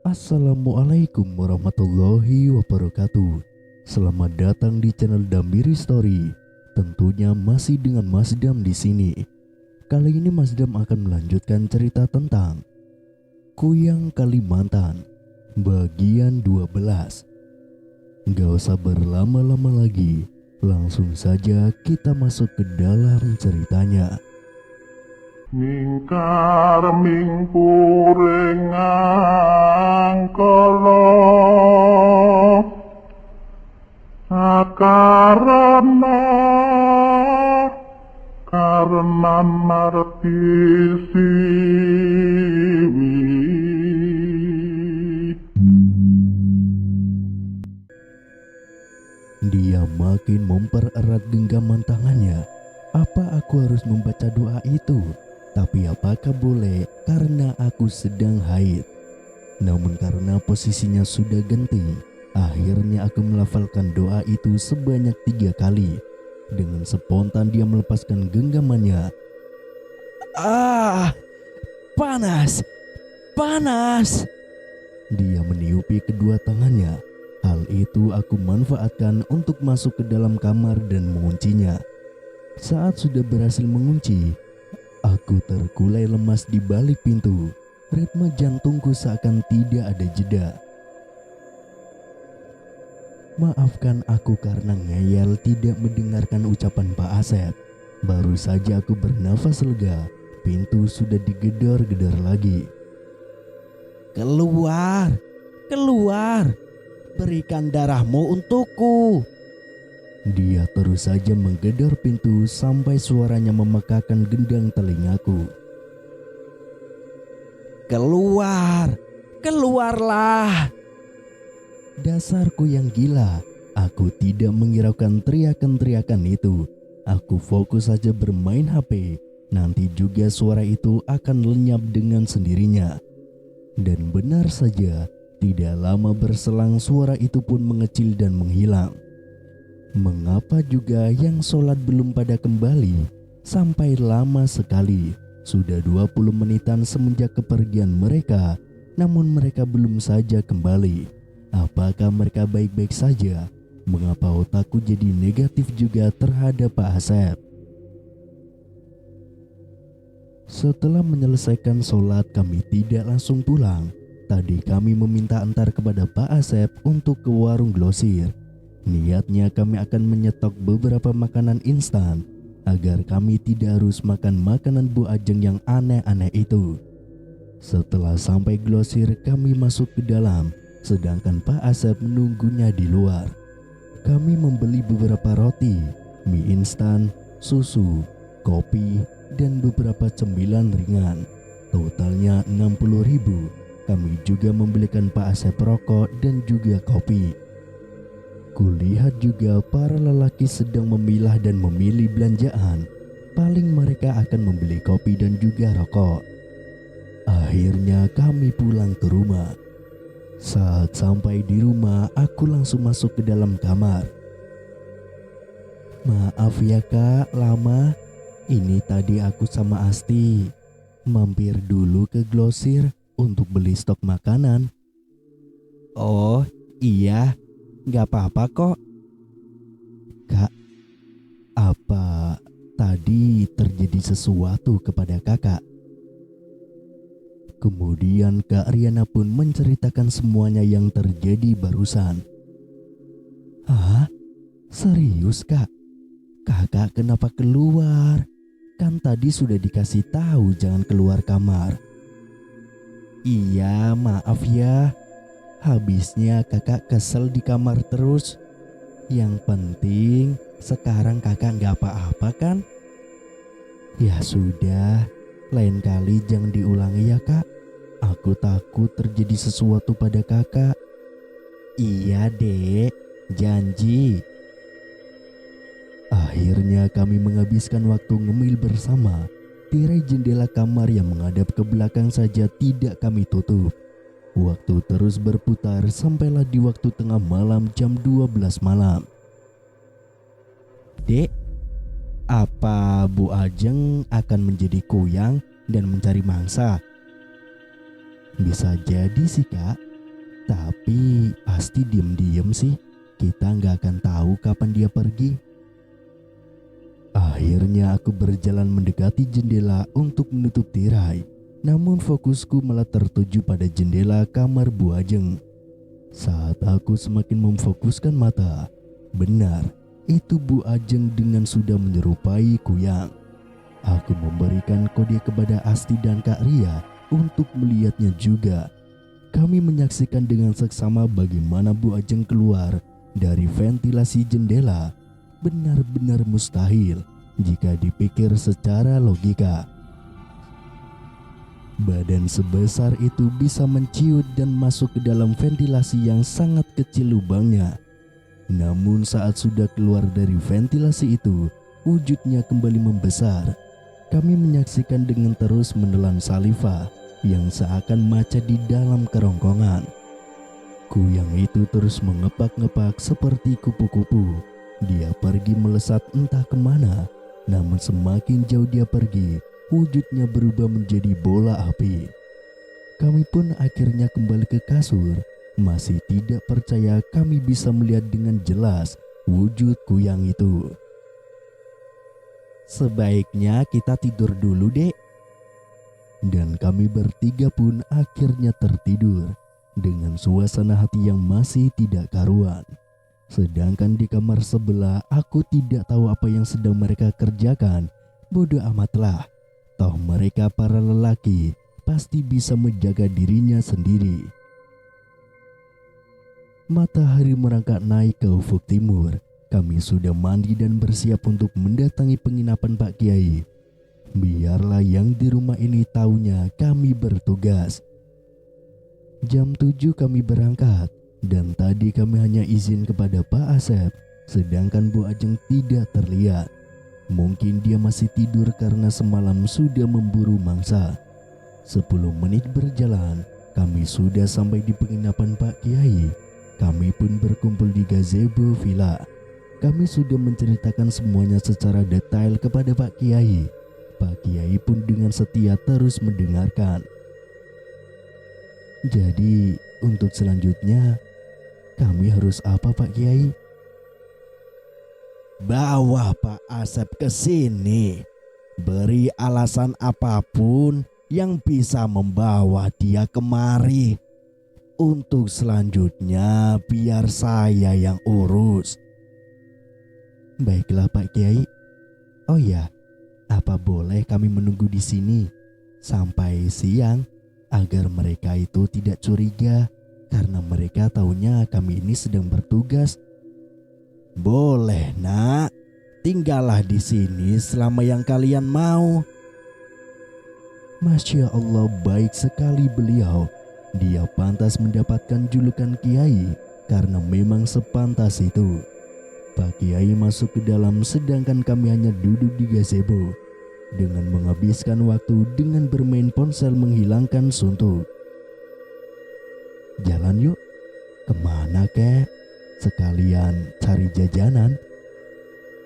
Assalamualaikum warahmatullahi wabarakatuh. Selamat datang di channel Damiri Story. Tentunya masih dengan Mas Dam di sini. Kali ini Mas Dam akan melanjutkan cerita tentang Kuyang Kalimantan bagian 12. Gak usah berlama-lama lagi, langsung saja kita masuk ke dalam ceritanya. Mingkar mingpurengang kala karena martisi. Dia makin mempererat genggaman tangannya. Apa aku harus membaca doa itu? Tapi apakah boleh karena aku sedang haid? Namun karena posisinya sudah genting, akhirnya aku melafalkan doa itu sebanyak 3 kali. Dengan spontan dia melepaskan genggamannya. Panas! Panas! Dia meniupi kedua tangannya. Hal itu aku manfaatkan untuk masuk ke dalam kamar dan menguncinya. Saat sudah berhasil mengunci, aku terkulai lemas di balik pintu. Ritme jantungku seakan tidak ada jeda. Maafkan aku karena ngeyel tidak mendengarkan ucapan Pak Asep. Baru saja aku bernafas lega, pintu sudah digedor-gedor lagi. Keluar! Keluar! Berikan darahmu untukku! Dia terus saja menggedor pintu sampai suaranya memekakan gendang telingaku. Keluar! Keluarlah! Dasarku yang gila, aku tidak menghiraukan teriakan-teriakan itu. Aku fokus saja bermain HP, nanti juga suara itu akan lenyap dengan sendirinya. Dan benar saja, tidak lama berselang suara itu pun mengecil dan menghilang. Mengapa juga yang sholat belum pada kembali? Sampai lama sekali, sudah 20 menitan semenjak kepergian mereka, namun mereka belum saja kembali. Apakah mereka baik-baik saja? Mengapa otakku jadi negatif juga terhadap Pak Asep? Setelah menyelesaikan sholat, kami tidak langsung pulang. Tadi kami meminta antar kepada Pak Asep untuk ke warung Glosir. Niatnya kami akan menyetok beberapa makanan instan agar kami tidak harus makan makanan Bu Ajeng yang aneh-aneh itu. Setelah sampai Glosir, kami masuk ke dalam, sedangkan Pak Asep menunggunya di luar. Kami membeli beberapa roti, mie instan, susu, kopi, dan beberapa cemilan ringan. Totalnya 60.000. Kami juga membelikan Pak Asep rokok dan juga kopi. Kulihat juga para lelaki sedang memilah dan memilih belanjaan. Paling mereka akan membeli kopi dan juga rokok. Akhirnya kami pulang ke rumah. Saat sampai di rumah, aku langsung masuk ke dalam kamar. Maaf ya Kak, lama. Ini tadi aku sama Asti mampir dulu ke Glosir untuk beli stok makanan. Oh iya, gak apa-apa kok. Kak, apa tadi terjadi sesuatu kepada kakak? Kemudian Kak Riana pun menceritakan semuanya yang terjadi barusan. Hah? Serius Kak? Kakak kenapa keluar? Kan tadi sudah dikasih tahu jangan keluar kamar. Iya, maaf ya. Habisnya kakak kesel di kamar terus. Yang penting sekarang kakak gak apa-apa kan? Ya sudah, lain kali jangan diulangi ya Kak. Aku takut terjadi sesuatu pada kakak. Iya Dek, janji. Akhirnya kami menghabiskan waktu ngemil bersama. Tirai jendela kamar yang menghadap ke belakang saja tidak kami tutup. Waktu terus berputar sampailah di waktu tengah malam jam 12 malam. Dek, apa Bu Ajeng akan menjadi kuyang dan mencari mangsa? Bisa jadi sih Kak, Tapi pasti diem-diem sih. Kita nggak akan tahu kapan dia pergi. Akhirnya aku berjalan mendekati jendela untuk menutup tirai. Namun fokusku malah tertuju pada jendela kamar Bu Ajeng. Saat aku semakin memfokuskan mata, benar, itu Bu Ajeng dengan sudah menyerupai kuyang. Aku memberikan kode kepada Asti dan Kak Ria untuk melihatnya juga. Kami menyaksikan dengan seksama bagaimana Bu Ajeng keluar dari ventilasi jendela. Benar-benar mustahil jika dipikir secara logika. Badan sebesar itu bisa menciut dan masuk ke dalam ventilasi yang sangat kecil lubangnya. Namun saat sudah keluar dari ventilasi itu, wujudnya kembali membesar. Kami menyaksikan dengan terus menelan Salifah yang seakan maca di dalam kerongkongan. Kuyang itu terus mengepak-ngepak seperti kupu-kupu. Dia pergi melesat entah kemana. Namun semakin jauh dia pergi, wujudnya berubah menjadi bola api. Kami pun akhirnya kembali ke kasur. Masih tidak percaya kami bisa melihat dengan jelas wujud kuyang itu. Sebaiknya kita tidur dulu, Dek. Dan kami bertiga pun akhirnya tertidur dengan suasana hati yang masih tidak karuan. Sedangkan di kamar sebelah aku tidak tahu apa yang sedang mereka kerjakan. Bodoh amatlah. Toh mereka para lelaki pasti bisa menjaga dirinya sendiri. Matahari merangkak naik ke ufuk timur. Kami sudah mandi dan bersiap untuk mendatangi penginapan Pak Kiai. Biarlah yang di rumah ini taunya kami bertugas. Jam 7 kami berangkat. Dan tadi kami hanya izin kepada Pak Asep, sedangkan Bu Ajeng tidak terlihat. Mungkin dia masih tidur karena semalam sudah memburu mangsa. 10 menit berjalan, kami sudah sampai di penginapan Pak Kiai. Kami pun berkumpul di gazebo villa. Kami sudah menceritakan semuanya secara detail kepada Pak Kiai. Pak Kiai pun dengan setia terus mendengarkan. Jadi untuk selanjutnya kami harus apa, Pak Kiai? Bawa Pak Asep ke sini. Beri alasan apapun yang bisa membawa dia kemari. Untuk selanjutnya biar saya yang urus. Baiklah Pak Kiai. Oh ya, apa boleh kami menunggu di sini sampai siang agar mereka itu tidak curiga? Karena mereka taunya kami ini sedang bertugas. Boleh, Nak. Tinggallah di sini selama yang kalian mau. Masya Allah, baik sekali beliau. Dia pantas mendapatkan julukan Kiai karena memang sepantas itu. Pak Kiai masuk ke dalam sedangkan kami hanya duduk di gazebo dengan menghabiskan waktu dengan bermain ponsel menghilangkan suntuk. Jalan yuk. Kemana kek? Sekalian cari jajanan.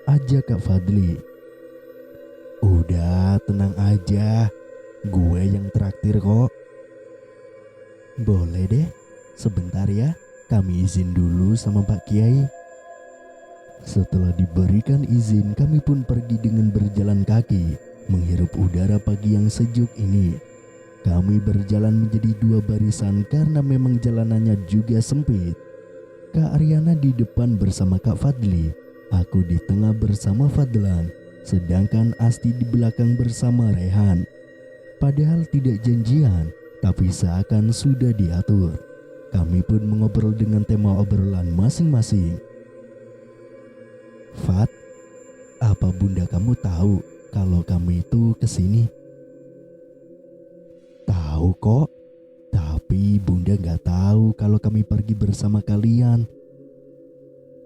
Ajak Kak Fadli. Udah tenang aja. Gue yang traktir kok. Boleh deh. Sebentar ya. Kami izin dulu sama Pak Kiai. Setelah diberikan izin, kami pun pergi dengan berjalan kaki menghirup udara pagi yang sejuk ini. Kami berjalan menjadi 2 barisan karena memang jalanannya juga sempit. Kak Ariana di depan bersama Kak Fadli, aku di tengah bersama Fadlan, sedangkan Asti di belakang bersama Rehan. Padahal tidak janjian, tapi seakan sudah diatur. Kami pun mengobrol dengan tema obrolan masing-masing. Fat, apa bunda kamu tahu kalau kami itu kesini? Tahu kok, tapi bunda gak tahu kalau kami pergi bersama kalian.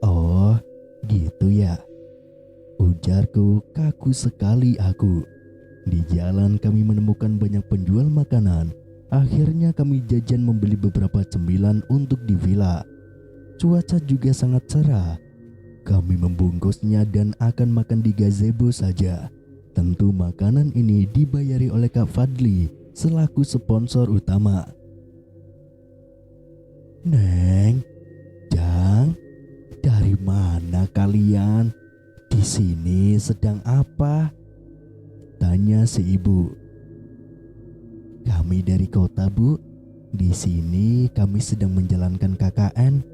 Oh, gitu ya. Ujarku kaku sekali aku. Di jalan kami menemukan banyak penjual makanan. Akhirnya kami jajan membeli beberapa cemilan untuk di villa. Cuaca juga sangat cerah. Kami membungkusnya dan akan makan di gazebo saja. Tentu makanan ini dibayari oleh Kak Fadli selaku sponsor utama. Neng, Jang, dari mana kalian? Di sini sedang apa? Tanya si ibu. Kami dari kota, Bu. Di sini kami sedang menjalankan KKN.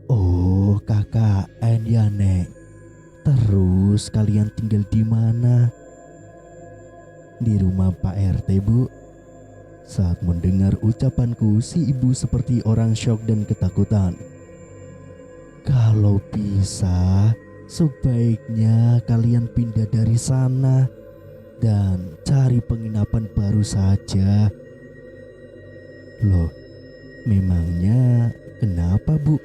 Oh, KKN ya, Neng. Terus kalian tinggal di mana? Di rumah Pak RT, Bu. Saat mendengar ucapanku, si ibu seperti orang syok dan ketakutan. Kalau bisa, sebaiknya kalian pindah dari sana dan cari penginapan baru saja. Loh, memangnya kenapa, Bu?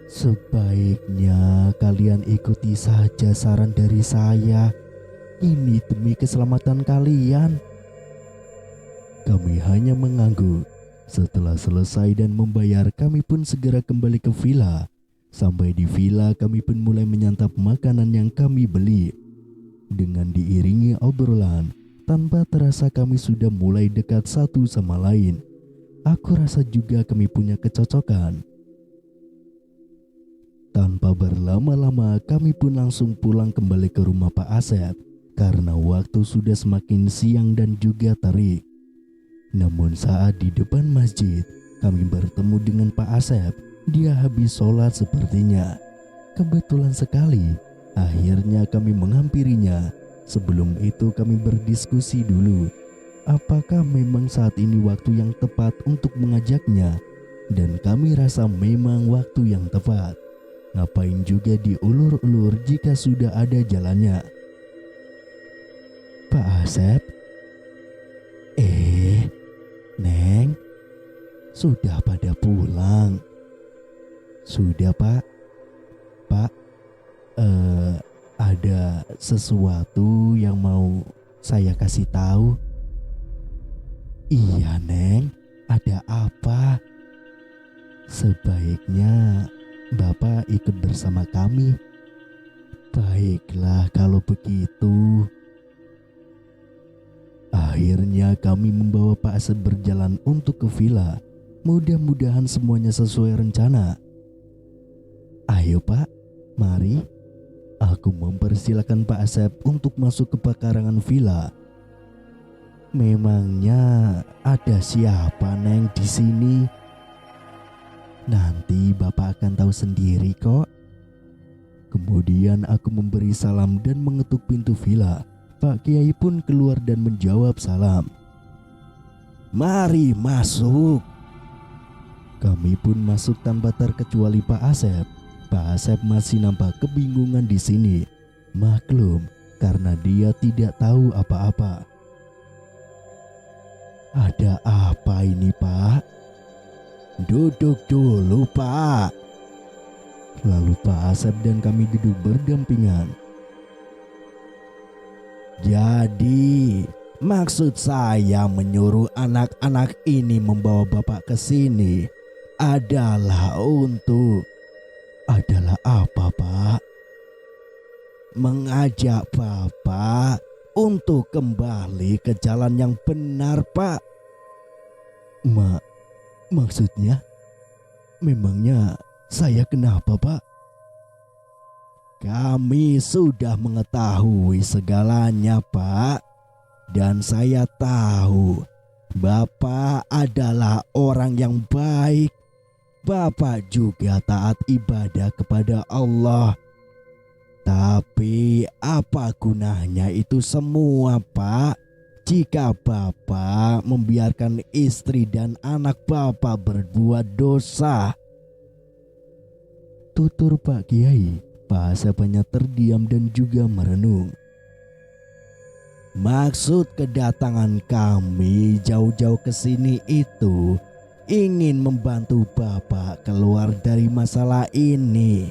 Sebaiknya kalian ikuti saja saran dari saya. Ini demi keselamatan kalian. Kami hanya mengangguk. Setelah selesai dan membayar, kami pun segera kembali ke villa. Sampai di villa, kami pun mulai menyantap makanan yang kami beli. Dengan diiringi obrolan, tanpa terasa kami sudah mulai dekat satu sama lain. Aku rasa juga kami punya kecocokan. Tanpa berlama-lama, kami pun langsung pulang kembali ke rumah Pak Asep karena waktu sudah semakin siang dan juga terik. Namun saat di depan masjid, kami bertemu dengan Pak Asep. Dia habis sholat sepertinya. Kebetulan sekali, akhirnya kami menghampirinya. Sebelum itu kami berdiskusi dulu. Apakah memang saat ini waktu yang tepat untuk mengajaknya? Dan kami rasa memang waktu yang tepat. Ngapain juga diulur-ulur jika sudah ada jalannya? Pak Asep? Neng, sudah pada pulang? Sudah, Pak. Pak, ada sesuatu yang mau saya kasih tahu. Iya, Neng, ada apa? Sebaiknya Bapak ikut bersama kami. Baiklah kalau begitu. Akhirnya kami membawa Pak Asep berjalan untuk ke villa. Mudah-mudahan semuanya sesuai rencana. Ayo Pak, mari. Aku mempersilakan Pak Asep untuk masuk ke pekarangan villa. Memangnya ada siapa, Neng, di sini? Nanti Bapak akan tahu sendiri kok. Kemudian aku memberi salam dan mengetuk pintu villa. Pak Kiai pun keluar dan menjawab salam. Mari masuk. Kami pun masuk tanpa terkecuali Pak Asep. Pak Asep masih nampak kebingungan di sini. Maklum, karena dia tidak tahu apa-apa. Ada apa ini, Pak? Duduk dulu, Pak. Lalu Pak Asep dan kami duduk berdampingan. Jadi, maksud saya menyuruh anak-anak ini membawa Bapak ke sini adalah apa, Pak? Mengajak Bapak untuk kembali ke jalan yang benar, Pak. Maksudnya? Memangnya saya kenapa, Pak? Kami sudah mengetahui segalanya, Pak. Dan saya tahu Bapak adalah orang yang baik. Bapak juga taat ibadah kepada Allah. Tapi apa gunanya itu semua, Pak? Jika Bapak membiarkan istri dan anak Bapak berbuat dosa. Tutur Pak Kiai. Pak Asep hanya terdiam dan juga merenung. Maksud kedatangan kami jauh-jauh ke sini itu ingin membantu Bapak keluar dari masalah ini.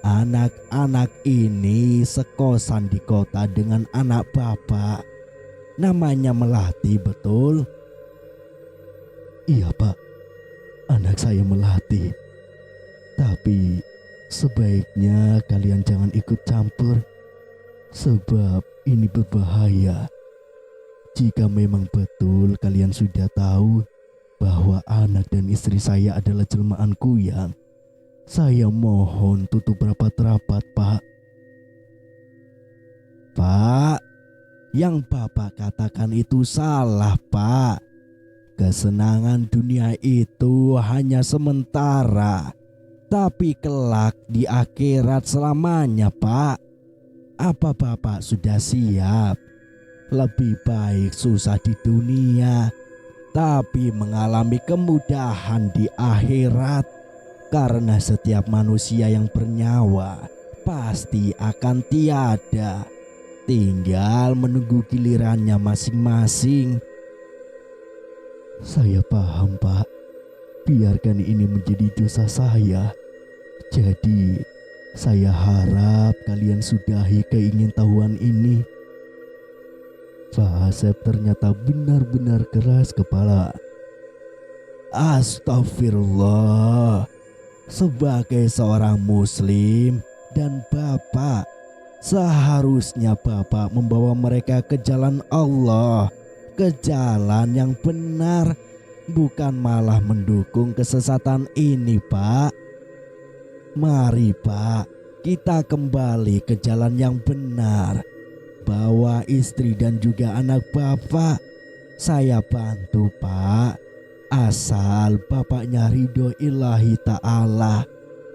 Anak-anak ini sekosan di kota dengan anak Bapak. Namanya Melati, betul? Iya, Pak. Anak saya Melati. Tapi sebaiknya kalian jangan ikut campur, sebab ini berbahaya. Jika memang betul kalian sudah tahu bahwa bahwa anak dan istri saya adalah jelmaan kuyang. Saya mohon tutup rapat-rapat, Pak. Pak, yang Bapak katakan itu salah, Pak. Kesenangan dunia itu hanya sementara, tapi kelak di akhirat selamanya, Pak. Apa Bapak sudah siap? Lebih baik susah di dunia, tapi mengalami kemudahan di akhirat. Karena setiap manusia yang bernyawa pasti akan tiada. Tinggal menunggu gilirannya masing-masing. Saya paham, Pak. Biarkan ini menjadi dosa saya. Jadi, saya harap kalian sudahi keingintahuan ini. Pak Asep ternyata benar-benar keras kepala. Astagfirullah. Sebagai seorang muslim dan Bapak, seharusnya Bapak membawa mereka ke jalan Allah, ke jalan yang benar, bukan malah mendukung kesesatan ini, Pak. Mari, Pak, kita kembali ke jalan yang benar. Bawa istri dan juga anak Bapak. Saya bantu, Pak. Asal Bapaknya ridho ilahi ta'ala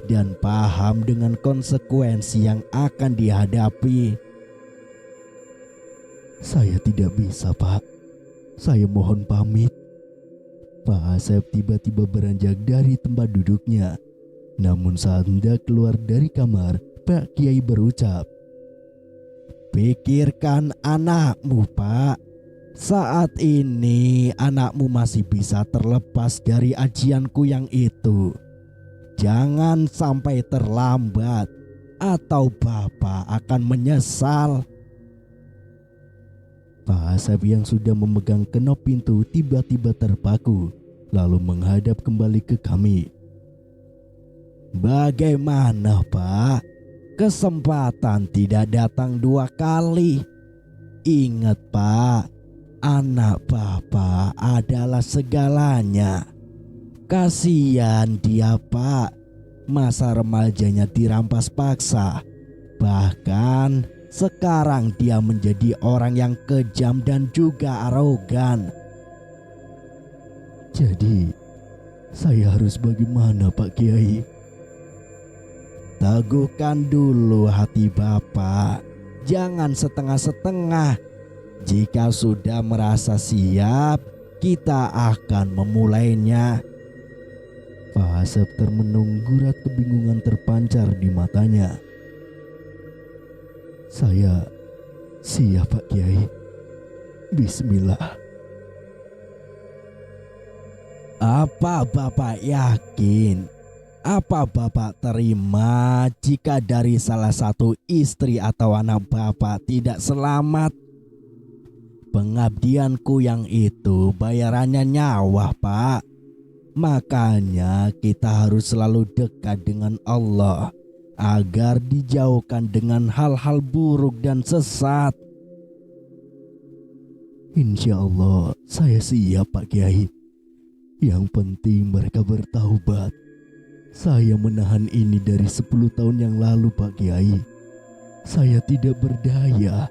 dan paham dengan konsekuensi yang akan dihadapi. Saya tidak bisa, Pak. Saya mohon pamit. Pak Asep tiba-tiba beranjak dari tempat duduknya. Namun saat hendak keluar dari kamar, Pak Kiai berucap, "Pikirkan anakmu, Pak. Saat ini anakmu masih bisa terlepas dari ajianku yang itu. Jangan sampai terlambat atau Bapak akan menyesal." Pak Asep yang sudah memegang kenop pintu tiba-tiba terpaku, lalu menghadap kembali ke kami. "Bagaimana, Pak? Kesempatan tidak datang dua kali. Ingat, Pak, anak Bapak adalah segalanya. Kasihan dia, Pak. Masa remajanya dirampas paksa. Bahkan sekarang dia menjadi orang yang kejam dan juga arogan." Jadi, saya harus bagaimana, Pak Kiai? Teguhkan dulu hati Bapak. Jangan setengah-setengah. Jika sudah merasa siap, kita akan memulainya. Pak Asep termenung, gurat kebingungan terpancar di matanya. Saya siap, Pak Kiai. Bismillah. Apa Bapak yakin? Apa Bapak terima jika dari salah satu istri atau anak Bapak tidak selamat? Pengabdianku yang itu bayarannya nyawa, Pak. Makanya kita harus selalu dekat dengan Allah agar dijauhkan dengan hal-hal buruk dan sesat. Insya Allah saya siap, Pak Kiai. Yang penting mereka bertaubat. Saya menahan ini dari 10 tahun yang lalu, Pak Kiai. Saya tidak berdaya.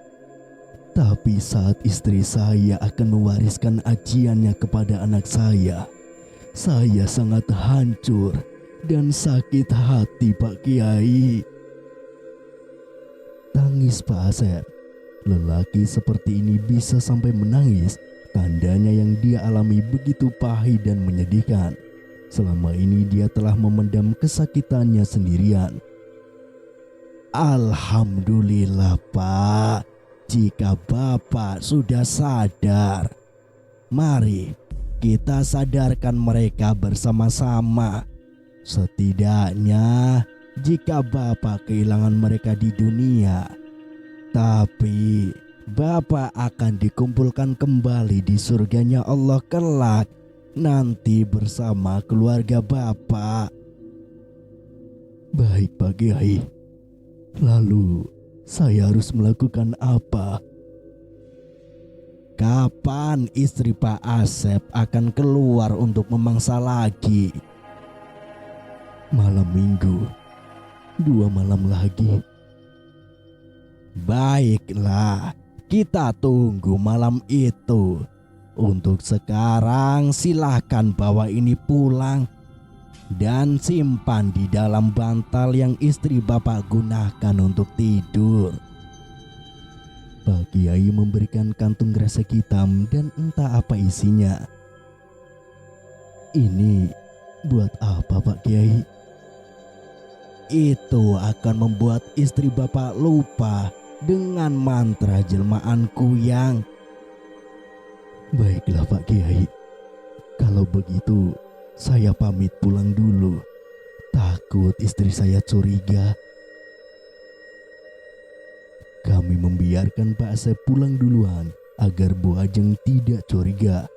Tapi saat istri saya akan mewariskan ajiannya kepada anak saya sangat hancur dan sakit hati, Pak Kiai. Tangis Pak Asep. Lelaki seperti ini bisa sampai menangis. Tandanya yang dia alami begitu pahit dan menyedihkan. Selama ini dia telah memendam kesakitannya sendirian. Alhamdulillah, Pak. Jika Bapak sudah sadar, mari kita sadarkan mereka bersama-sama. Setidaknya jika Bapak kehilangan mereka di dunia, tapi Bapak akan dikumpulkan kembali di surganya Allah kelak nanti bersama keluarga Bapak. Baik, Pak Kiai. Lalu saya harus melakukan apa? Kapan istri Pak Asep akan keluar untuk memangsa lagi? Malam minggu, 2 malam lagi. Baiklah, kita tunggu malam itu. Untuk sekarang silahkan bawa ini pulang dan simpan di dalam bantal yang istri Bapak gunakan untuk tidur. Pak Kiai memberikan kantung kresek hitam dan entah apa isinya. Ini buat apa, Pak Kiai? Itu akan membuat istri Bapak lupa dengan mantra jelmaan kuyang. Baiklah Pak Kiai, kalau begitu saya pamit pulang dulu. Takut istri saya curiga. Kami membiarkan Pak Asep pulang duluan agar Bu Ajeng tidak curiga.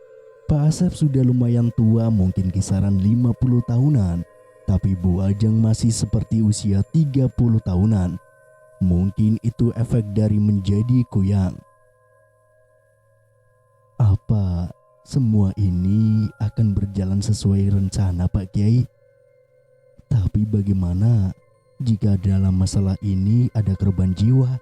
Pak Asep sudah lumayan tua, mungkin kisaran 50 tahunan. Tapi Bu Ajeng masih seperti usia 30 tahunan. Mungkin itu efek dari menjadi kuyang. Apa semua ini akan berjalan sesuai rencana Pak Kiai? Tapi bagaimana jika dalam masalah ini ada korban jiwa?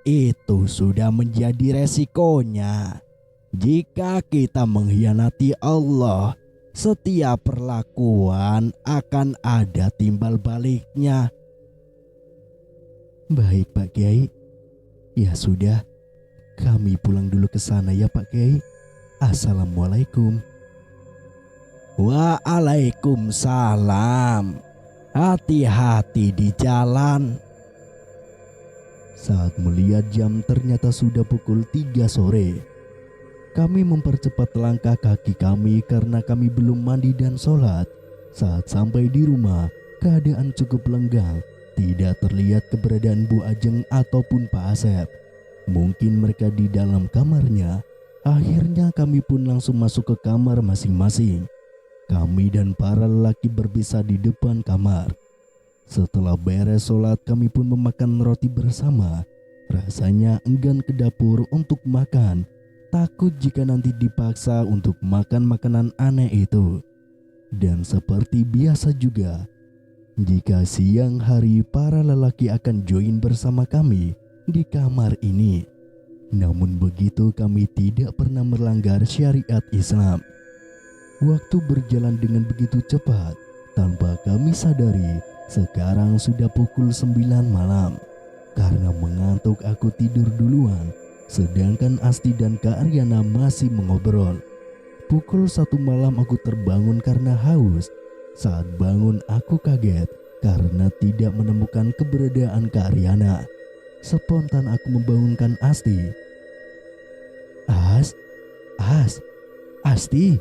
Itu sudah menjadi resikonya. Jika kita mengkhianati Allah, setiap perlakuan akan ada timbal baliknya. Baik Pak Kiai. Ya sudah, kami pulang dulu ke sana ya Pak Kiai. Assalamualaikum. Waalaikumsalam. Hati-hati di jalan. Saat melihat jam ternyata sudah pukul 3 sore. Kami mempercepat langkah kaki kami karena kami belum mandi dan sholat. Saat sampai di rumah, keadaan cukup lenggang. Tidak terlihat keberadaan Bu Ajeng ataupun Pak Asep. Mungkin mereka di dalam kamarnya. Akhirnya kami pun langsung masuk ke kamar masing-masing. Kami dan para lelaki berpisah di depan kamar. Setelah beres sholat, kami pun memakan roti bersama. Rasanya enggan ke dapur untuk makan. Takut jika nanti dipaksa untuk makan makanan aneh itu. Dan seperti biasa juga, jika siang hari para lelaki akan join bersama kami di kamar ini. Namun begitu kami tidak pernah melanggar syariat Islam. Waktu berjalan dengan begitu cepat, tanpa kami sadari sekarang sudah pukul 9 malam. Karena mengantuk aku tidur duluan. Sedangkan Asti dan Kak Aryana masih mengobrol. Pukul 1 malam aku terbangun karena haus. Saat bangun aku kaget karena tidak menemukan keberadaan Kak Aryana. Spontan aku membangunkan Asti. Asti,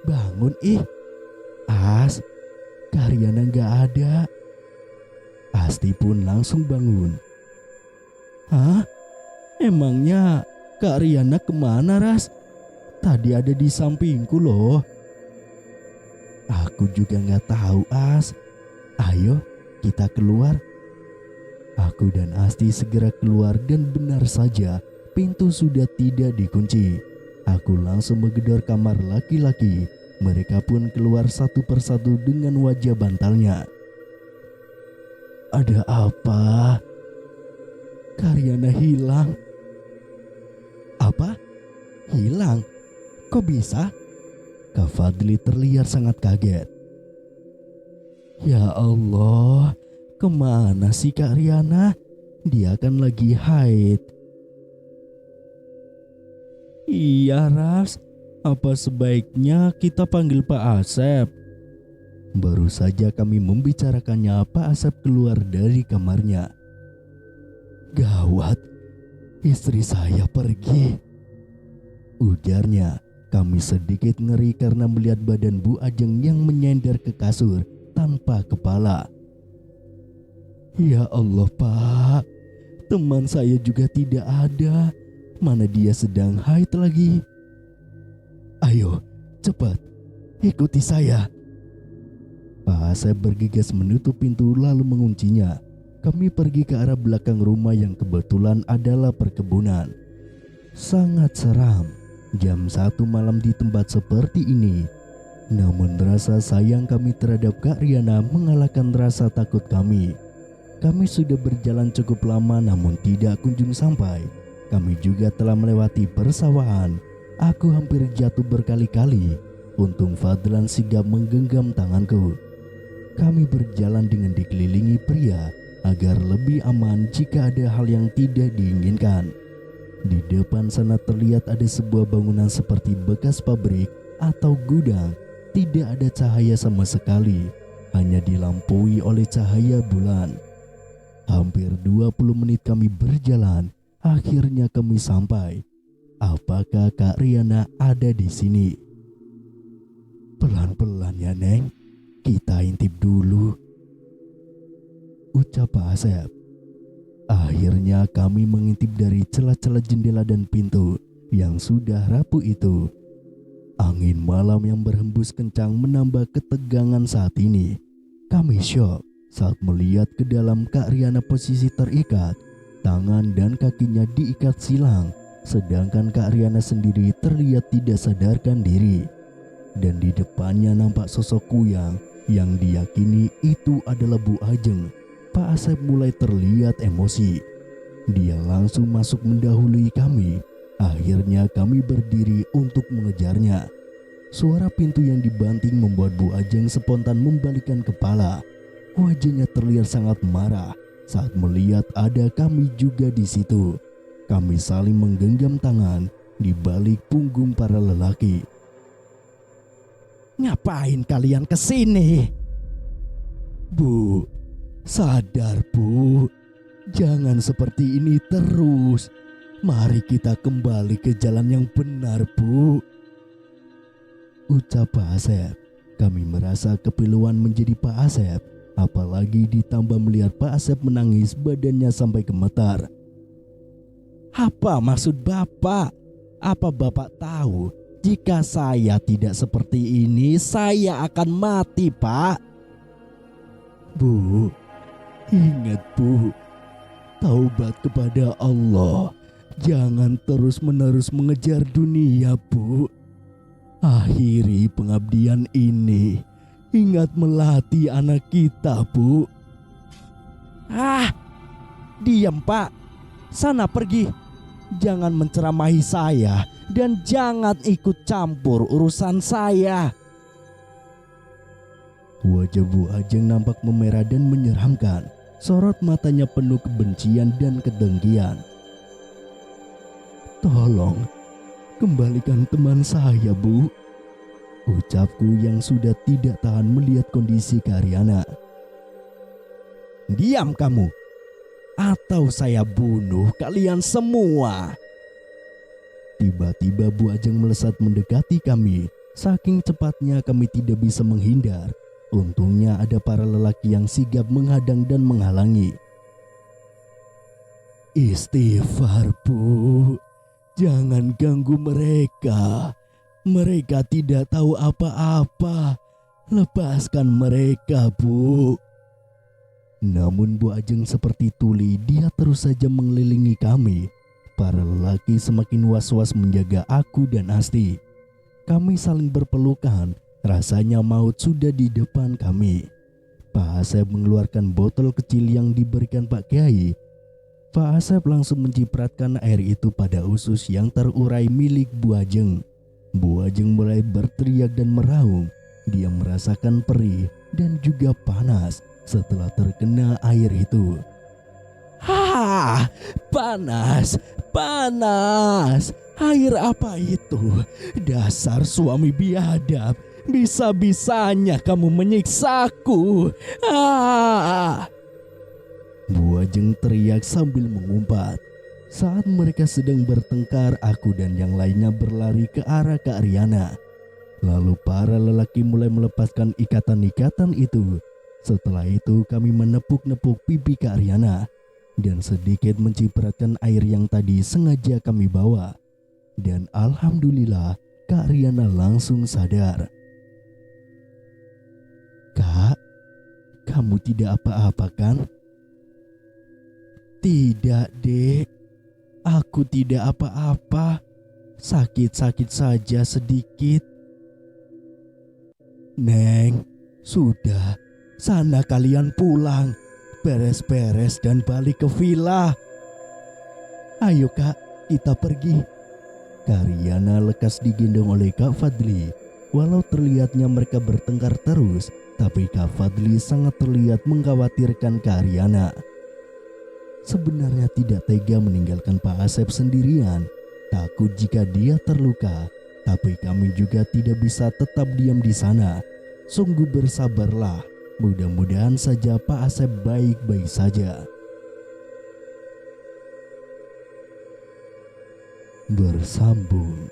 bangun ih. Kak Aryana gak ada. Asti pun langsung bangun. Hah? Emangnya Kak Aryana kemana Ras? Tadi ada di sampingku loh. Aku juga gak tahu As. Ayo kita keluar. Aku dan Asti segera keluar dan benar saja pintu sudah tidak dikunci. Aku langsung menggedor kamar laki-laki. Mereka pun keluar satu persatu dengan wajah bantalnya. Ada apa? Kak Aryana hilang. Apa? Hilang? Kok bisa? Kak Fadli terlihat sangat kaget. Ya Allah, kemana sih Kak Aryana? Dia kan lagi haid. Iya Ras, apa sebaiknya kita panggil Pak Asep? Baru saja kami membicarakannya, Pak Asep keluar dari kamarnya. Gawat, istri saya pergi, ujarnya. Kami sedikit ngeri karena melihat badan Bu Ajeng yang menyender ke kasur tanpa kepala. Ya Allah Pak, teman saya juga tidak ada. Mana dia sedang haid lagi. Ayo cepat ikuti saya. Pak Asep bergegas menutup pintu lalu menguncinya. Kami pergi ke arah belakang rumah yang kebetulan adalah perkebunan. Sangat seram jam 1 malam di tempat seperti ini. Namun rasa sayang kami terhadap Kak Riana mengalahkan rasa takut kami. Kami sudah berjalan cukup lama namun tidak kunjung sampai. Kami juga telah melewati persawahan. Aku hampir jatuh berkali-kali. Untung Fadlan sigap menggenggam tanganku. Kami berjalan dengan dikelilingi pria agar lebih aman jika ada hal yang tidak diinginkan. Di depan sana terlihat ada sebuah bangunan seperti bekas pabrik atau gudang. Tidak ada cahaya sama sekali, hanya dilampaui oleh cahaya bulan. Hampir 20 menit kami berjalan, akhirnya kami sampai. Apakah Kak Riana ada di sini? Pelan-pelan ya Neng, kita intip dulu, ucap Pak Asep. Akhirnya kami mengintip dari celah-celah jendela dan pintu yang sudah rapuh itu. Angin malam yang berhembus kencang menambah ketegangan saat ini. Kami syok saat melihat ke dalam Kak Riana posisi terikat. Tangan dan kakinya diikat silang, sedangkan Kak Riana sendiri terlihat tidak sadarkan diri. Dan di depannya nampak sosok kuyang yang diyakini itu adalah Bu Ajeng. Pak Asep mulai terlihat emosi. Dia langsung masuk mendahului kami. Akhirnya kami berdiri untuk mengejarnya. Suara pintu yang dibanting membuat Bu Ajeng spontan membalikkan kepala. Wajahnya terlihat sangat marah saat melihat ada kami juga di situ. Kami saling menggenggam tangan di balik punggung para lelaki. Ngapain kalian kesini? Bu, sadar Bu, jangan seperti ini terus. Mari kita kembali ke jalan yang benar Bu, ucap Pak Asep. Kami merasa kepiluan menjadi Pak Asep, apalagi ditambah melihat Pak Asep menangis badannya sampai gemetar. Apa maksud Bapak? Apa Bapak tahu jika saya tidak seperti ini saya akan mati Pak? Bu, ingat Bu, taubat kepada Allah. Jangan terus-menerus mengejar dunia Bu. Akhiri pengabdian ini. Ingat melatih anak kita Bu. Diam Pak. Sana pergi. Jangan menceramahi saya dan jangan ikut campur urusan saya. Wajah Bu Ajeng nampak memerah dan menyeramkan. Sorot matanya penuh kebencian dan kedengkian. Tolong, kembalikan teman saya Bu, ucapku yang sudah tidak tahan melihat kondisi Kak Riana. Diam kamu, atau saya bunuh kalian semua. Tiba-tiba Bu Ajeng melesat mendekati kami. Saking cepatnya kami tidak bisa menghindar. Untungnya ada para lelaki yang sigap menghadang dan menghalangi. Istighfar Bu, jangan ganggu mereka. Mereka tidak tahu apa-apa. Lepaskan mereka Bu. Namun Bu Ajeng seperti tuli, dia terus saja mengelilingi kami. Para lelaki semakin was-was menjaga aku dan Asti. Kami saling berpelukan, rasanya maut sudah di depan kami. Pak Asep mengeluarkan botol kecil yang diberikan Pak Kiai. Pak Asep langsung mencipratkan air itu pada usus yang terurai milik Bu Ajeng. Bu Ajeng mulai berteriak dan meraung. Dia merasakan perih dan juga panas setelah terkena air itu. Panas, panas. Air apa itu? Dasar suami biadab. Bisa-bisanya kamu menyiksaku. Bu Ajeng teriak sambil mengumpat. Saat mereka sedang bertengkar, aku dan yang lainnya berlari ke arah Kak Riana. Lalu para lelaki mulai melepaskan ikatan-ikatan itu. Setelah itu kami menepuk-nepuk pipi Kak Riana dan sedikit mencipratkan air yang tadi sengaja kami bawa. Dan alhamdulillah Kak Riana langsung sadar. Kak, kamu tidak apa-apa kan? Tidak Dek, Aku tidak apa-apa. Sakit-sakit saja sedikit. Neng, sudah. Sana kalian pulang. Beres-beres dan balik ke villa. Ayo kak, kita pergi. Karyana lekas digendong oleh Kak Fadli. Walau terlihatnya mereka bertengkar terus, tapi Kak Fadli sangat terlihat mengkhawatirkan Karyana. Sebenarnya tidak tega meninggalkan Pak Asep sendirian. Takut jika dia terluka, tapi kami juga tidak bisa tetap diam di sana. Sungguh bersabarlah. Mudah-mudahan saja Pak Asep baik-baik saja. Bersambung.